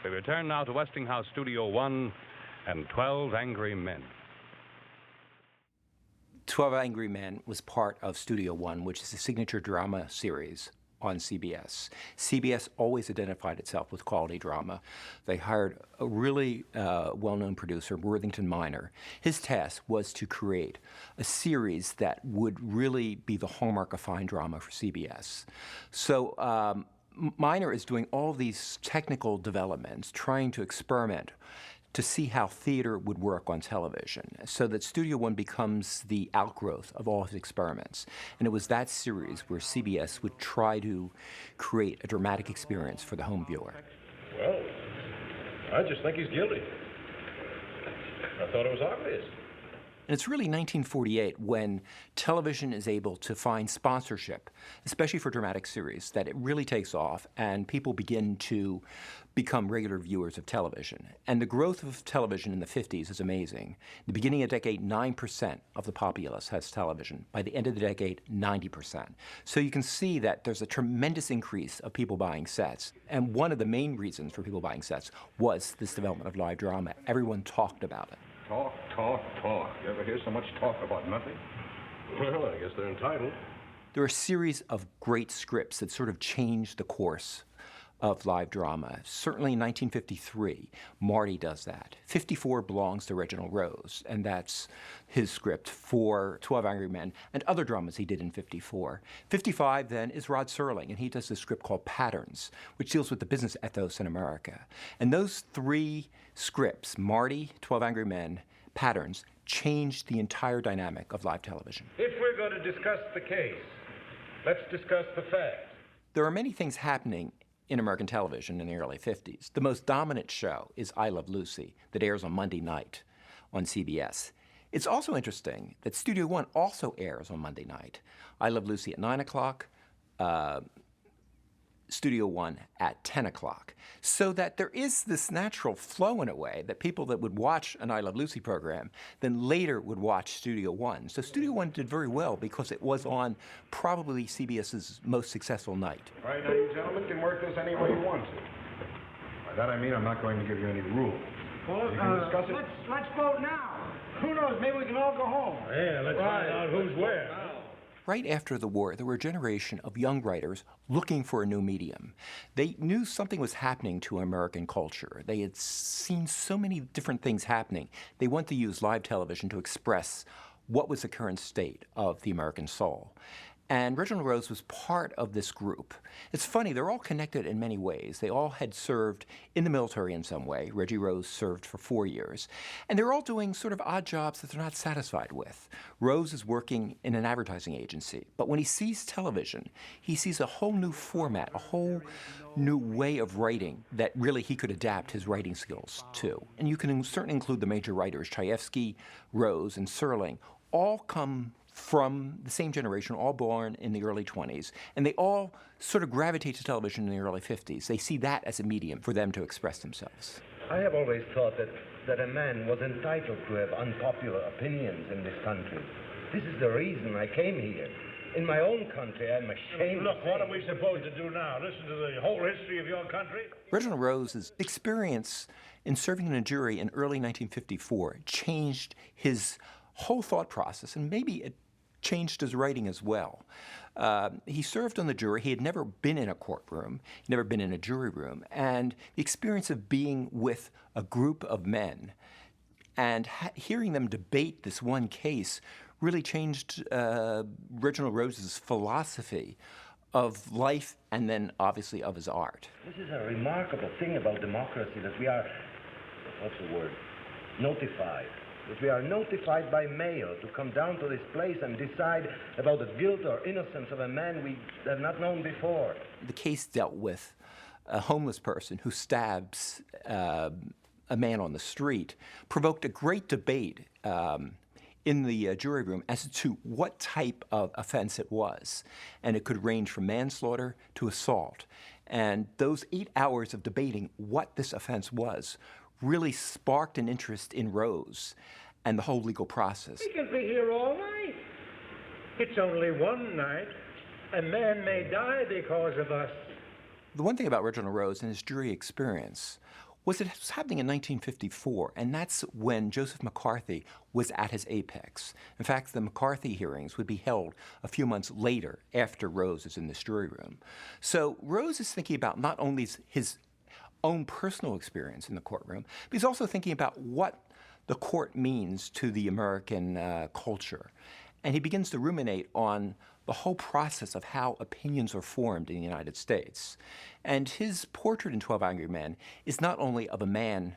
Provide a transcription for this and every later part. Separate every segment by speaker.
Speaker 1: We return now to Westinghouse Studio 1 and 12 Angry Men.
Speaker 2: 12 Angry Men was part of Studio One, which is a signature drama series on CBS. CBS always identified itself with quality drama. They hired a really well-known producer, Worthington Minor. His task was to create a series that would really be the hallmark of fine drama for CBS. So Minor is doing all these technical developments, trying to experiment to see how theater would work on television, so that Studio One becomes the outgrowth of all his experiments. And it was that series where CBS would try to create a dramatic experience for the home viewer.
Speaker 3: Well, I just think he's guilty. I thought it was obvious.
Speaker 2: And it's really 1948 when television is able to find sponsorship, especially for dramatic series, that it really takes off and people begin to become regular viewers of television. And the growth of television in the 50s is amazing. In the beginning of the decade, 9% of the populace has television. By the end of the decade, 90%. So you can see that there's a tremendous increase of people buying sets. And one of the main reasons for people buying sets was this development of live drama. Everyone talked about it.
Speaker 3: Talk, talk, talk. You ever hear so much talk about nothing? Well, I guess they're entitled.
Speaker 2: There are a series of great scripts that sort of changed the course of live drama. Certainly in 1953, Marty does that. 54 belongs to Reginald Rose, and that's his script for 12 Angry Men and other dramas he did in 54. 55 then is Rod Serling, and he does this script called Patterns, which deals with the business ethos in America. And those three scripts, Marty, 12 Angry Men, Patterns, changed the entire dynamic of live television.
Speaker 4: If we're going to discuss the case, let's discuss the facts.
Speaker 2: There are many things happening in American television in the early 50s. The most dominant show is I Love Lucy, that airs on Monday night on CBS. It's also interesting that Studio One also airs on Monday night. I Love Lucy at 9 o'clock, Studio One at 10 o'clock. So that there is this natural flow in a way that people that would watch an I Love Lucy program then later would watch Studio One. So Studio One did very well because it was on probably CBS's most successful night.
Speaker 3: All right, now you gentlemen can work this any way you want to. By that I mean I'm not going to give you any rules.
Speaker 5: Well,
Speaker 3: you can discuss it.
Speaker 5: Let's vote now. Who knows? Maybe we can all go home.
Speaker 3: Yeah, let's find out who's where.
Speaker 2: Right after the war, there were a generation of young writers looking for a new medium. They knew something was happening to American culture. They had seen so many different things happening. They wanted to use live television to express what was the current state of the American soul. And Reginald Rose was part of this group. It's funny, they're all connected in many ways. They all had served in the military in some way. Reggie Rose served for 4 years. And they're all doing sort of odd jobs that they're not satisfied with. Rose is working in an advertising agency. But when he sees television, he sees a whole new format, a whole new way of writing that really he could adapt his writing skills to. And you can certainly include the major writers, Chayefsky, Rose, and Serling, all come from the same generation, all born in the early 20s, and they all sort of gravitate to television in the early 50s. They see that as a medium for them to express themselves.
Speaker 4: I have always thought that a man was entitled to have unpopular opinions in this country. This is the reason I came here. In my own country, I'm ashamed.
Speaker 3: Look, what are we supposed to do now? Listen to the whole history of your country?
Speaker 2: Reginald Rose's experience in serving in a jury in early 1954 changed his whole thought process, and maybe it changed his writing as well. He served on the jury. He had never been in a courtroom, never been in a jury room, and the experience of being with a group of men and hearing them debate this one case really changed Reginald Rose's philosophy of life and then obviously of his art.
Speaker 4: This is a remarkable thing about democracy, that we are, what's the word, notified. That we are notified by mail to come down to this place and decide about the guilt or innocence of a man we have not known before.
Speaker 2: The case dealt with a homeless person who stabs a man on the street, provoked a great debate in the jury room as to what type of offense it was. And it could range from manslaughter to assault. And those 8 hours of debating what this offense was really sparked an interest in Rose and the whole legal process.
Speaker 5: We can be here all night. It's only one night. A man may die because of us.
Speaker 2: The one thing about Reginald Rose and his jury experience was it was happening in 1954, and that's when Joseph McCarthy was at his apex. In fact, the McCarthy hearings would be held a few months later after Rose is in this jury room. So Rose is thinking about not only his own personal experience in the courtroom, but he's also thinking about what the court means to the American culture. And he begins to ruminate on the whole process of how opinions are formed in the United States. And his portrait in 12 Angry Men is not only of a man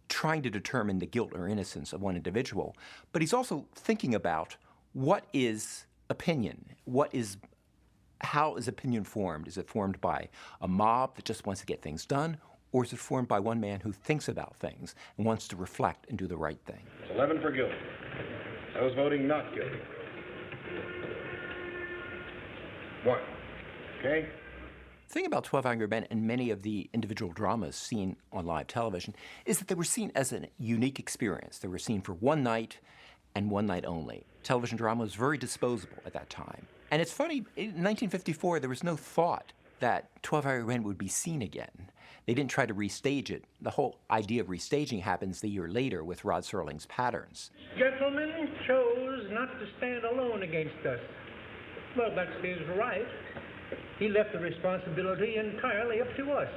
Speaker 2: trying to determine the guilt or innocence of one individual, but he's also thinking about what is opinion? How is opinion formed? Is it formed by a mob that just wants to get things done, or is it formed by one man who thinks about things and wants to reflect and do the right thing?
Speaker 3: It's 11 for guilty. Those voting not guilty. 1. Okay?
Speaker 2: The thing about 12 Angry Men and many of the individual dramas seen on live television is that they were seen as a unique experience. They were seen for one night and one night only. Television drama was very disposable at that time. And it's funny, in 1954, there was no thought that 12 Angry Men would be seen again. They didn't try to restage it. The whole idea of restaging happens the year later with Rod Serling's Patterns.
Speaker 5: Gentleman chose not to stand alone against us. Well, that's his right. He left the responsibility entirely up to us.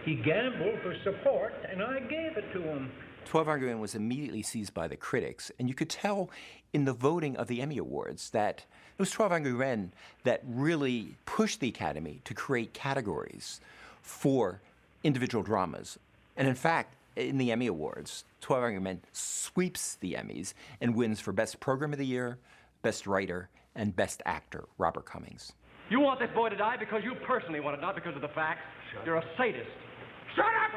Speaker 5: He gambled for support, and I gave it to him.
Speaker 2: 12 Angry Men was immediately seized by the critics, and you could tell in the voting of the Emmy Awards that it was 12 Angry Men that really pushed the Academy to create categories for individual dramas. And in fact, in the Emmy Awards, 12 Angry Men sweeps the Emmys and wins for Best Program of the Year, Best Writer, and Best Actor, Robert Cummings.
Speaker 6: You want this boy to die because you personally want it, not because of the facts. You're a sadist. Shut up!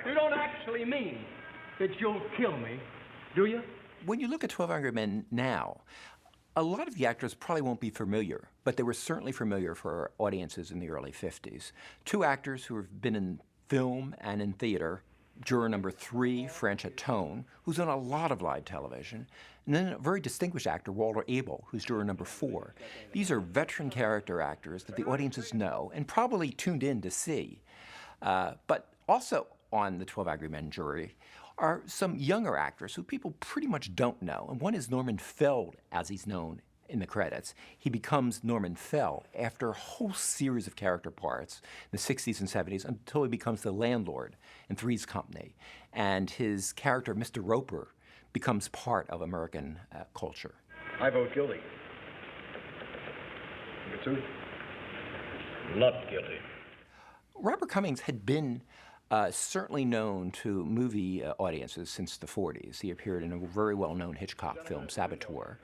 Speaker 6: You don't actually mean that you'll kill me, do you?
Speaker 2: When you look at 12 Angry Men now, a lot of the actors probably won't be familiar, but they were certainly familiar for audiences in the early 50s. 2 actors who have been in film and in theater, juror number 3, Franchette Tone, who's on a lot of live television, and then a very distinguished actor, Walter Abel, who's juror number 4. These are veteran character actors that the audiences know and probably tuned in to see. But also on the 12 Angry Men jury are some younger actors who people pretty much don't know. And one is Norman Feld, as he's known in the credits. He becomes Norman Fell after a whole series of character parts in the 60s and 70s until he becomes the landlord in Three's Company. And his character, Mr. Roper, becomes part of American culture.
Speaker 3: I vote guilty. Number 2? Not guilty.
Speaker 2: Robert Cummings had been certainly known to movie audiences since the 40s. He appeared in a very well-known Hitchcock film, Saboteur.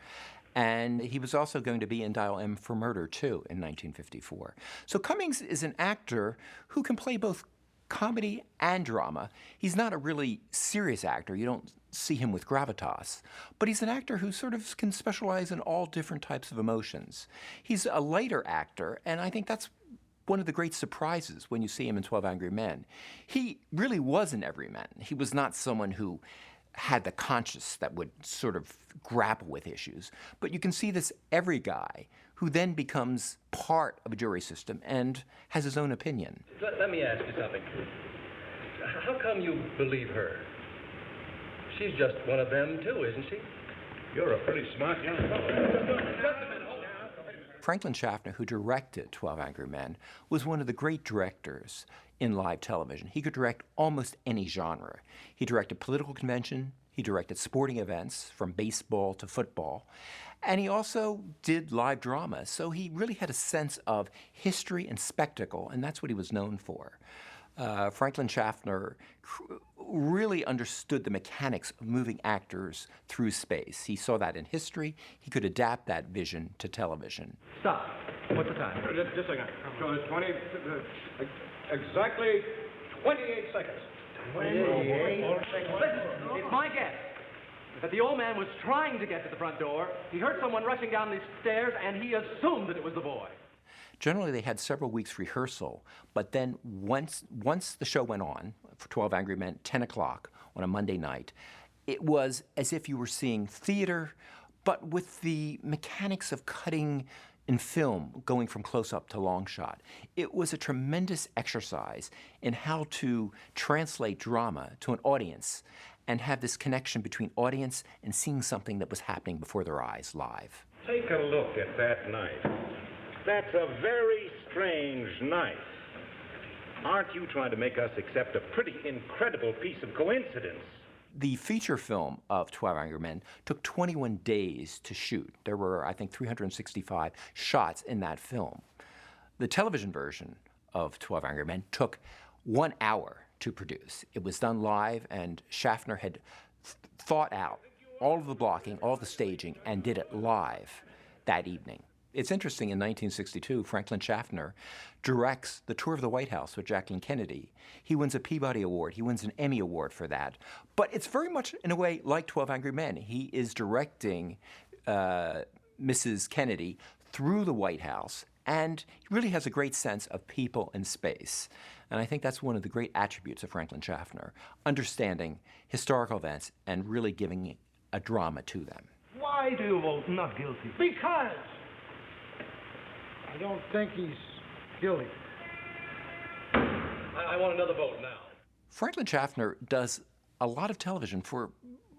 Speaker 2: And he was also going to be in Dial M for Murder, too, in 1954. So Cummings is an actor who can play both comedy and drama. He's not a really serious actor. You don't see him with gravitas. But he's an actor who sort of can specialize in all different types of emotions. He's a lighter actor, and I think that's one of the great surprises when you see him in 12 Angry Men. He really was an everyman. He was not someone who had the conscience that would sort of grapple with issues. But you can see this every guy who then becomes part of a jury system and has his own opinion.
Speaker 6: Let me ask you something. How come you believe her? She's just one of them, too, isn't she?
Speaker 3: You're a pretty smart young fellow.
Speaker 2: Franklin Schaffner, who directed 12 Angry Men, was one of the great directors in live television. He could direct almost any genre. He directed political convention, he directed sporting events from baseball to football, and he also did live drama. So he really had a sense of history and spectacle, and that's what he was known for. Franklin Schaffner really understood the mechanics of moving actors through space. He saw that in history. He could adapt that vision to television.
Speaker 6: Stop. What's the time?
Speaker 3: Just a second. So it's 20, exactly 28 seconds.
Speaker 6: 28 seconds. Listen, it's my guess that the old man was trying to get to the front door. He heard someone rushing down these stairs, and he assumed that it was the boy.
Speaker 2: Generally, they had several weeks rehearsal, but then once the show went on, for 12 Angry Men, 10 o'clock on a Monday night, it was as if you were seeing theater, but with the mechanics of cutting in film, going from close-up to long shot. It was a tremendous exercise in how to translate drama to an audience and have this connection between audience and seeing something that was happening before their eyes live.
Speaker 3: Take a look at that knife. That's a very strange knife. Aren't you trying to make us accept a pretty incredible piece of coincidence?
Speaker 2: The feature film of 12 Angry Men took 21 days to shoot. There were, I think, 365 shots in that film. The television version of 12 Angry Men took 1 hour to produce. It was done live, and Schaffner had thought out all of the blocking, all of the staging, and did it live that evening. It's interesting, in 1962, Franklin Schaffner directs the tour of the White House with Jacqueline Kennedy. He wins a Peabody Award. He wins an Emmy Award for that. But it's very much, in a way, like 12 Angry Men. He is directing Mrs. Kennedy through the White House, and he really has a great sense of people and space. And I think that's one of the great attributes of Franklin Schaffner, understanding historical events and really giving a drama to them.
Speaker 4: Why do you vote not guilty?
Speaker 7: Because I don't think he's guilty.
Speaker 6: I want another vote now.
Speaker 2: Franklin Schaffner does a lot of television for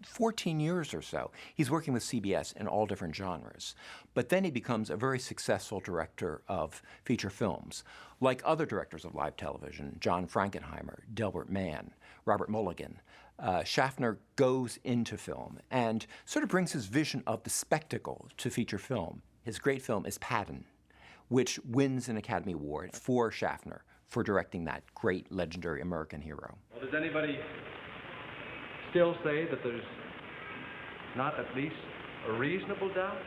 Speaker 2: 14 years or so. He's working with CBS in all different genres. But then he becomes a very successful director of feature films, like other directors of live television, John Frankenheimer, Delbert Mann, Robert Mulligan. Schaffner goes into film and sort of brings his vision of the spectacle to feature film. His great film is Patton, which wins an Academy Award for Schaffner for directing that great, legendary American hero.
Speaker 6: Well, does anybody still say that there's not at least a reasonable doubt?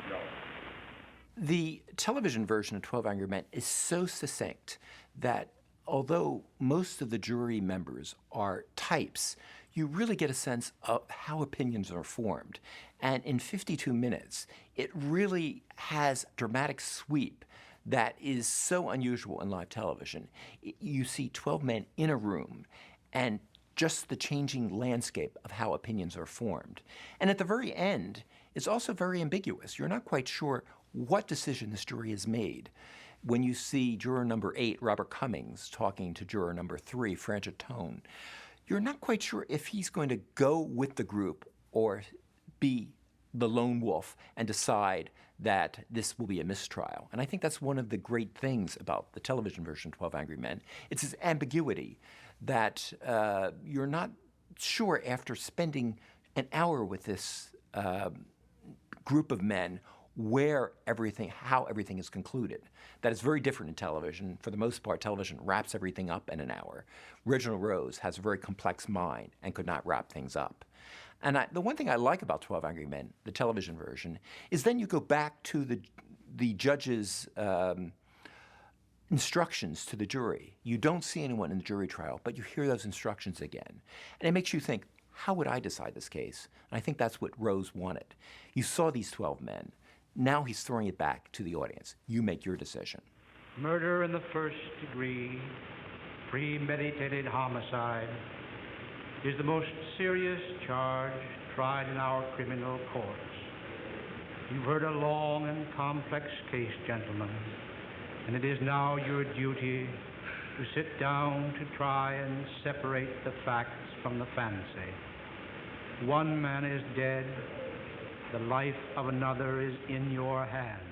Speaker 6: No.
Speaker 2: The television version of 12 Angry Men is so succinct that although most of the jury members are types, you really get a sense of how opinions are formed. And in 52 minutes, it really has a dramatic sweep that is so unusual in live television. You see 12 men in a room and just the changing landscape of how opinions are formed. And at the very end, it's also very ambiguous. You're not quite sure what decision this jury has made. When you see juror number 8, Robert Cummings, talking to juror number 3, Franchot Tone, you're not quite sure if he's going to go with the group or be the lone wolf and decide that this will be a mistrial. And I think that's one of the great things about the television version of 12 Angry Men. It's this ambiguity that you're not sure after spending an hour with this group of men how everything is concluded. That is very different in television. For the most part, television wraps everything up in an hour. Reginald Rose has a very complex mind and could not wrap things up. And the one thing I like about 12 Angry Men, the television version, is then you go back to the judge's instructions to the jury. You don't see anyone in the jury trial, but you hear those instructions again. And it makes you think, how would I decide this case? And I think that's what Rose wanted. You saw these 12 men. Now he's throwing it back to the audience. You make your decision.
Speaker 7: Murder in the first degree, premeditated homicide, is the most serious charge tried in our criminal courts. You've heard a long and complex case, gentlemen, and it is now your duty to sit down to try and separate the facts from the fancy. One man is dead. The life of another is in your hands.